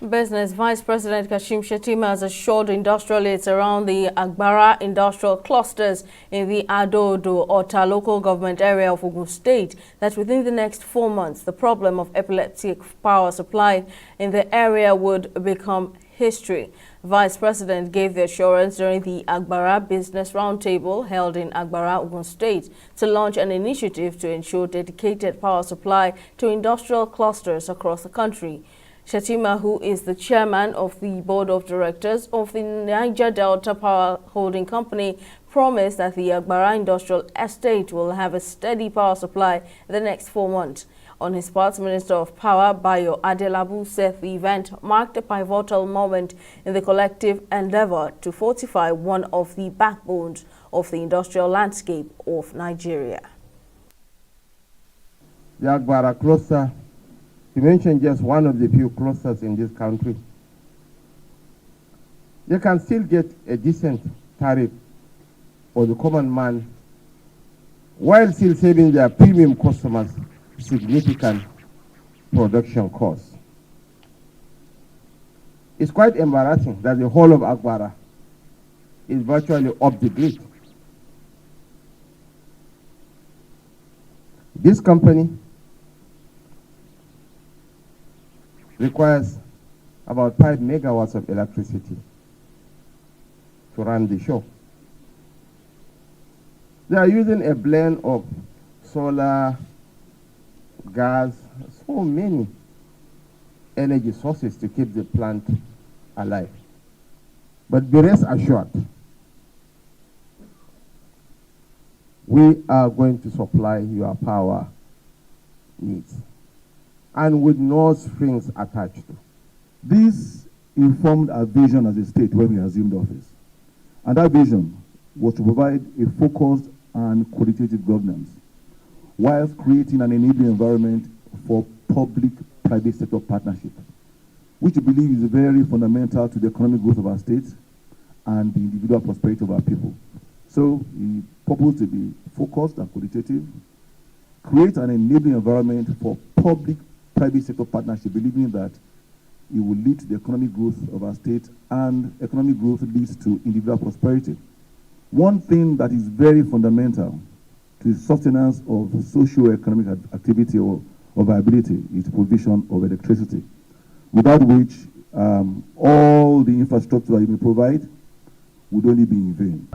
Business Vice President Kashim Shettima has assured industrialists around the Agbara Industrial Clusters in the Ado-Odo-Ota local government area of Ogun State that within the next 4 months, the problem of epileptic power supply in the area would become history. Vice President gave the assurance during the Agbara Business Roundtable held in Agbara, Ogun State, to launch an initiative to ensure dedicated power supply to industrial clusters across the country. Shettima, who is the chairman of the board of directors of the Niger Delta Power Holding Company, promised that the Agbara Industrial Estate will have a steady power supply in the next 4 months. On his part, Minister of Power, Bayo Adelabu, said the event marked a pivotal moment in the collective endeavor to fortify one of the backbones of the industrial landscape of Nigeria. The Agbara cluster, to mention just one of the few clusters in this country, they can still get a decent tariff for the common man while still saving their premium customers significant production costs. It's quite embarrassing that the whole of Agbara is virtually off the grid. This company requires about 5 megawatts of electricity to run the show. They are using a blend of solar, gas, so many energy sources to keep the plant alive. But be rest assured, we are going to supply your power needs, and with no strings attached. This informed our vision as a state when we assumed office. And that vision was to provide a focused and qualitative governance, whilst creating an enabling environment for public-private sector partnership, which we believe is very fundamental to the economic growth of our state and the individual prosperity of our people. So we propose to be focused and qualitative, create an enabling environment for public-private sector partnership, believing that it will lead to the economic growth of our state, and economic growth leads to individual prosperity. One thing that is very fundamental to the sustenance of socio-economic activity or viability is the provision of electricity, without which all the infrastructure that you may provide would only be in vain.